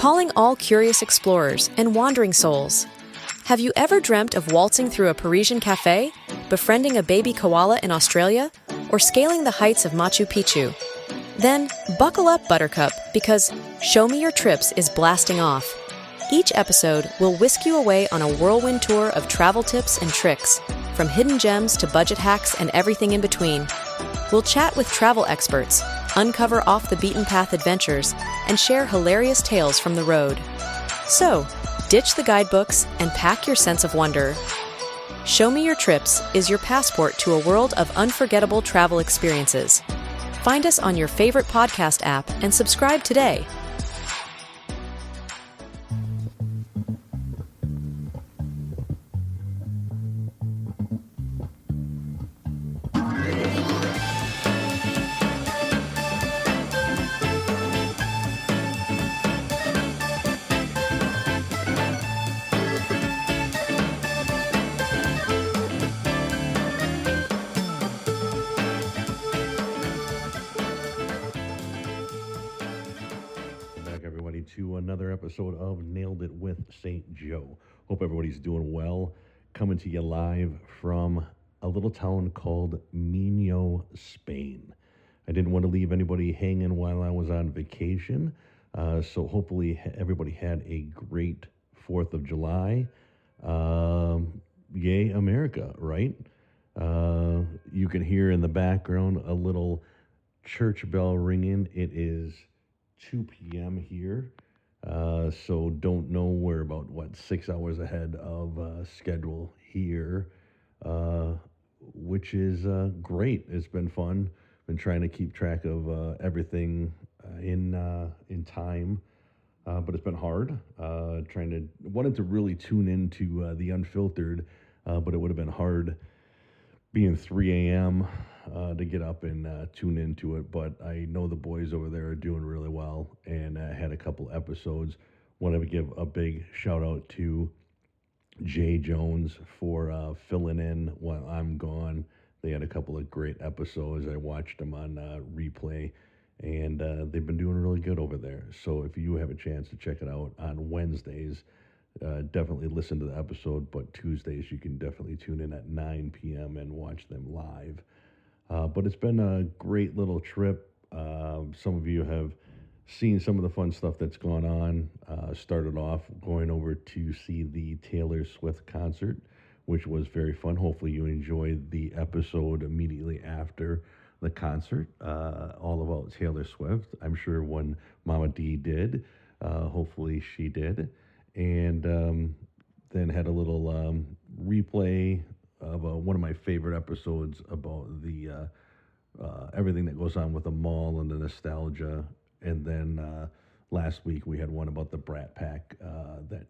calling all curious explorers and wandering souls. Have you ever dreamt of waltzing through a Parisian cafe, befriending a baby koala in Australia, or scaling the heights of Machu Picchu? Then, buckle up, Buttercup, because Show Me Your Trips is blasting off. Each episode will whisk you away on a whirlwind tour of travel tips and tricks, from hidden gems to budget hacks and everything in between. We'll chat with travel experts, uncover off-the-beaten-path adventures, and share hilarious tales from the road. So, ditch the guidebooks and pack your sense of wonder. Show Me Your Trips is your passport to a world of unforgettable travel experiences. Find us on your favorite podcast app and subscribe today. To another episode of Nailed It with St. Joe. Hope everybody's doing well. Coming to you live from a little town called Mino, Spain. I didn't want to leave anybody hanging while I was on vacation, so hopefully everybody had a great 4th of July. Yay, America, right? You can hear in the background a little church bell ringing. It is 2 p.m. here, so don't know, we're about 6 hours ahead of schedule here, which is great. It's been fun. Been trying to keep track of everything in time, but it's been hard. Wanted to really tune into the Unfiltered, but it would have been hard being 3 a.m. To get up and tune into it, but I know the boys over there are doing really well, and had a couple episodes. Want to give a big shout out to Jay Jones for filling in while I'm gone. They had a couple of great episodes. I watched them on replay, and they've been doing really good over there. So if you have a chance to check it out on Wednesdays, definitely listen to the episode, but Tuesdays you can definitely tune in at 9 p.m. and watch them live. But it's been a great little trip. Some of you have seen some of the fun stuff that's gone on. Started off going over to see the Taylor Swift concert, which was very fun. Hopefully you enjoyed the episode immediately after the concert, all about Taylor Swift. I'm sure when Mama D did, hopefully she did. And then had a little replay of one of my favorite episodes about the everything that goes on with the mall and the nostalgia. And then last week we had one about the Brat Pack that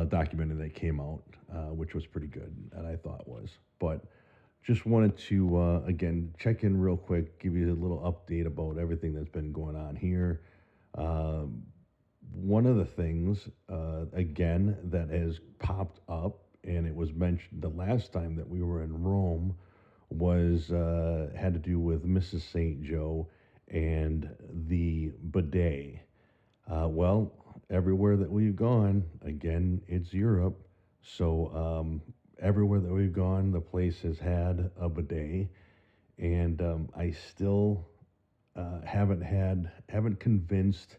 documentary that came out, which was pretty good, and I thought was. But just wanted to again check in real quick, give you a little update about everything that's been going on here. One of the things, again, that has popped up, and it was mentioned the last time that we were in Rome, was had to do with Mrs. St. Joe and the bidet. Well, everywhere that we've gone, again, it's Europe, so everywhere that we've gone, the place has had a bidet, and I still haven't convinced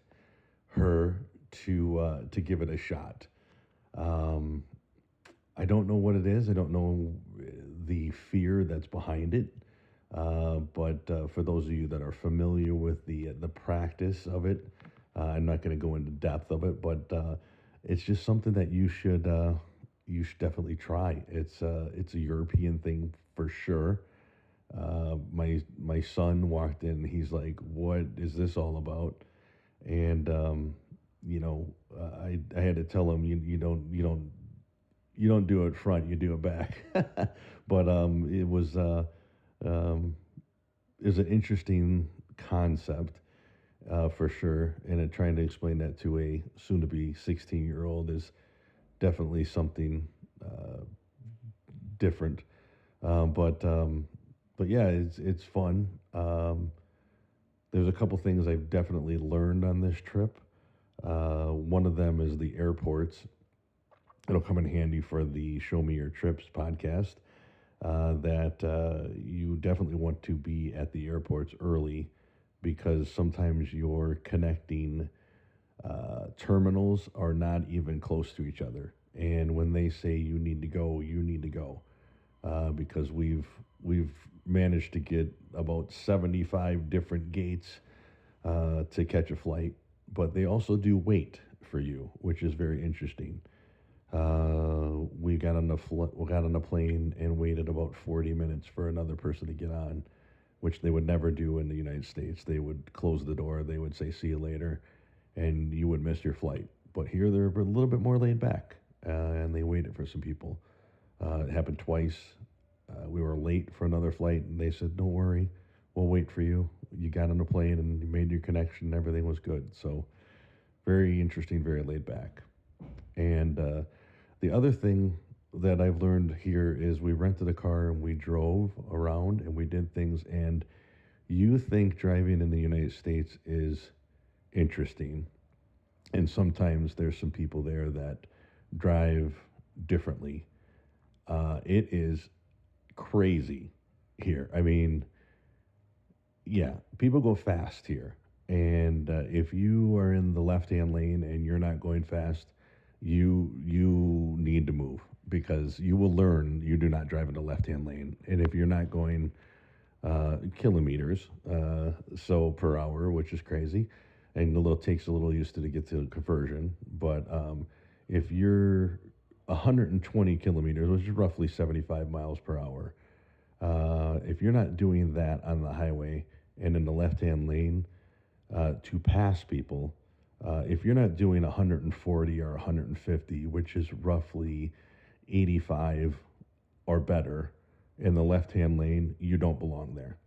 her to give it a shot. I don't know what it is. I don't know the fear that's behind it. But for those of you that are familiar with the practice of it, I'm not going to go into depth of it, but it's just something that you should definitely try. It's a European thing for sure. My son walked in. He's like, "What is this all about?" And I had to tell him, you don't do it front, you do it back. But it was an interesting concept, for sure. And trying to explain that to a soon-to-be 16-year-old is definitely something different. But yeah, it's fun. There's a couple things I've definitely learned on this trip. One of them is the airports. It'll come in handy for the Show Me Your Trips podcast. That you definitely want to be at the airports early because sometimes your connecting terminals are not even close to each other. And when they say you need to go, you need to go because we've managed to get about 75 different gates to catch a flight, but they also do wait for you, which is very interesting. We got on a plane and waited about 40 minutes for another person to get on, which they would never do in the United States. They would close the door, they would say, see you later, and you would miss your flight. But here they're a little bit more laid back, and they waited for some people. It happened twice. We were late for another flight, and they said, don't worry, we'll wait for you. You got on the plane and you made your connection, and everything was good. So, very interesting, very laid back. And the other thing that I've learned here is we rented a car and we drove around and we did things. And you think driving in the United States is interesting. And sometimes there's some people there that drive differently. It is crazy here. I mean, yeah, people go fast here. And if you are in the left-hand lane and you're not going fast, you need to move because you will learn you do not drive in the left-hand lane. And if you're not going kilometers so per hour, which is crazy, and takes a little used to get to conversion. But if you're 120 kilometers, which is roughly 75 miles per hour, if you're not doing that on the highway and in the left-hand lane to pass people, if you're not doing 140 or 150, which is roughly 85 or better in the left-hand lane, you don't belong there.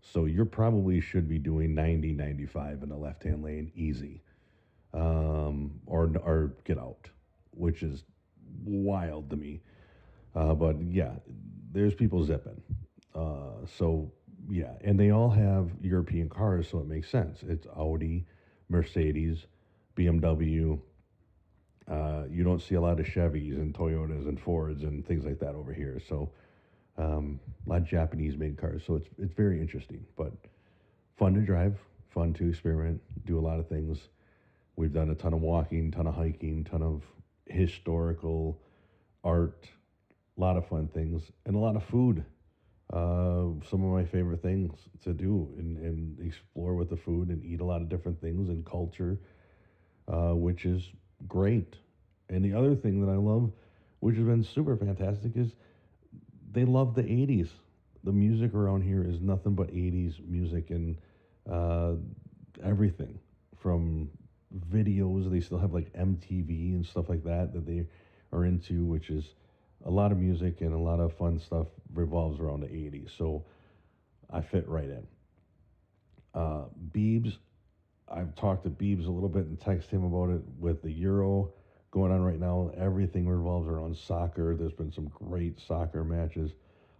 So you probably should be doing 90, 95 in the left-hand lane easy, or get out, which is wild to me. But yeah, there's people zipping. So yeah, and they all have European cars, so it makes sense. It's Audi, Mercedes, BMW. You don't see a lot of Chevys and Toyotas and Fords and things like that over here. So a lot of Japanese-made cars. So it's very interesting, but fun to drive, fun to experiment, do a lot of things. We've done a ton of walking, ton of hiking, ton of historical art, a lot of fun things, and a lot of food. Some of my favorite things to do and explore with the food and eat a lot of different things and culture, which is great. And the other thing that I love, which has been super fantastic, is they love the 80s. The music around here is nothing but 80s music and everything from videos. They still have like MTV and stuff like that they are into, which is a lot of music and a lot of fun stuff revolves around the 80s. So I fit right in. Beebs, I've talked to Beebs a little bit and texted him about it with the Euro going on right now. Everything revolves around soccer. There's been some great soccer matches.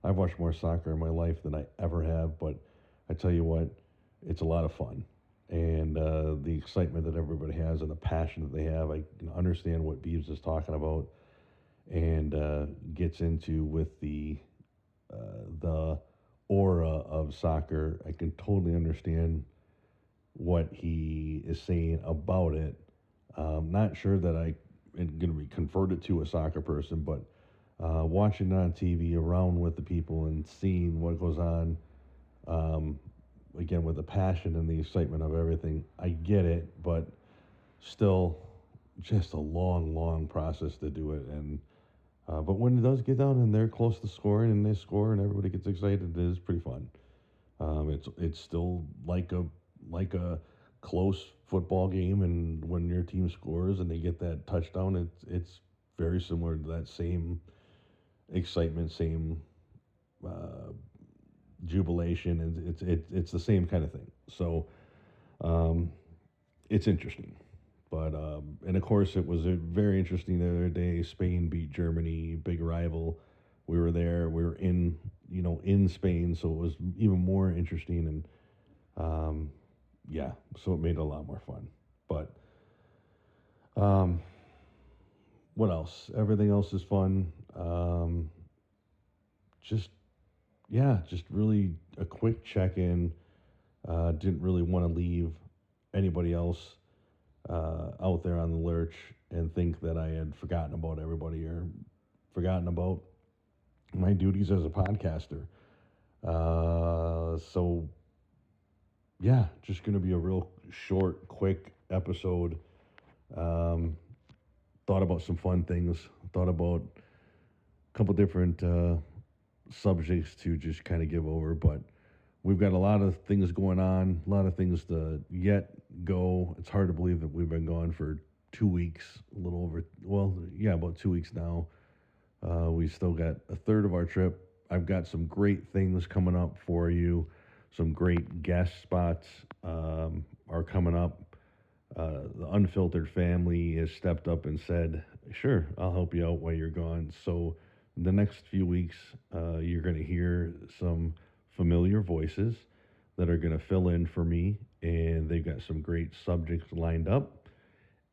I've watched more soccer in my life than I ever have, but I tell you what, it's a lot of fun. And the excitement that everybody has and the passion that they have, I can understand what Beebs is talking about and gets into with the aura of soccer. I can totally understand what he is saying about it. Not sure that I am going to be converted to a soccer person, but watching it on TV around with the people and seeing what goes on, again, with the passion and the excitement of everything, I get it, but still just a long, long process to do it. And but when it does get down and they're close to scoring and they score and everybody gets excited, it is pretty fun. It's still like a close football game, and when your team scores and they get that touchdown, it's very similar to that same excitement, same jubilation, and it's the same kind of thing. So it's interesting. But and of course, it was very interesting the other day. Spain beat Germany, big rival. We were there. We were in Spain, so it was even more interesting. And yeah, so it made it a lot more fun. But um, what else? Everything else is fun. Just yeah, just really a quick check in. Didn't really want to leave anybody else out there on the lurch and think that I had forgotten about everybody or forgotten about my duties as a podcaster. So yeah, just going to be a real short, quick episode. Um, thought about some fun things. Thought about a couple different subjects to just kind of give over, but we've got a lot of things going on, a lot of things to yet go. It's hard to believe that we've been gone for 2 weeks, a little over, well, yeah, about 2 weeks now. We still got a third of our trip. I've got some great things coming up for you. Some great guest spots are coming up. The Unfiltered family has stepped up and said, "Sure, I'll help you out while you're gone." So, the next few weeks, you're going to hear some familiar voices that are going to fill in for me, and they've got some great subjects lined up.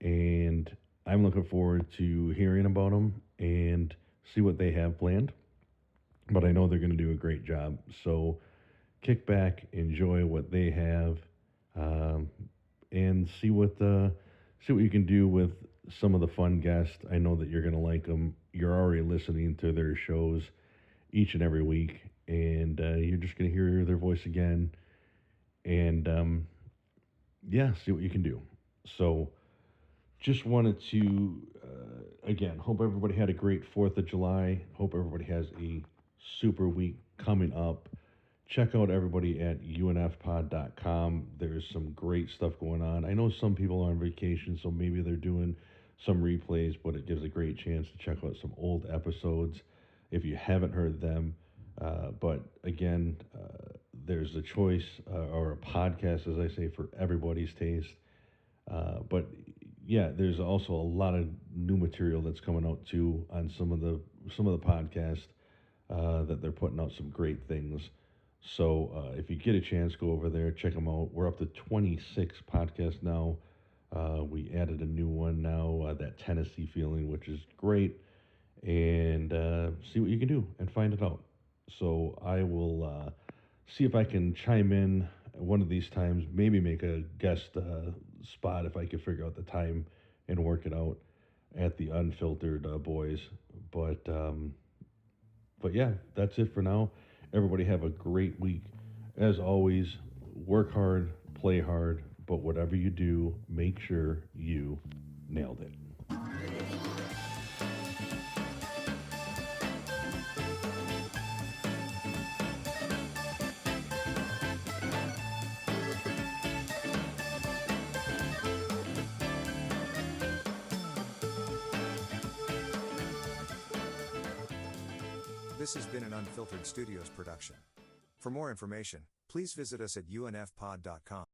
And I'm looking forward to hearing about them and see what they have planned. But I know they're going to do a great job. So, kick back, enjoy what they have, um, and see what you can do with some of the fun guests. I know that you're going to like them. You're already listening to their shows each and every week, and you're just going to hear their voice again, and yeah, see what you can do. So, just wanted to again hope everybody had a great Fourth of July. Hope everybody has a super week coming up. Check out everybody at unfpod.com. There's some great stuff going on. I know some people are on vacation, so maybe they're doing some replays, but it gives a great chance to check out some old episodes if you haven't heard them. But again, there's a choice or a podcast, as I say, for everybody's taste. But yeah, there's also a lot of new material that's coming out too on some of the podcasts that they're putting out some great things. So if you get a chance, go over there, check them out. We're up to 26 podcasts now. We added a new one now, that Tennessee feeling, which is great. And see what you can do and find it out. So I will see if I can chime in one of these times, maybe make a guest spot if I can figure out the time and work it out at the Unfiltered boys. But um, but yeah, that's it for now. Everybody have a great week. As always, work hard, play hard, but whatever you do, make sure you nailed it. This has been an Unfiltered Studios production. For more information, please visit us at unfpod.com.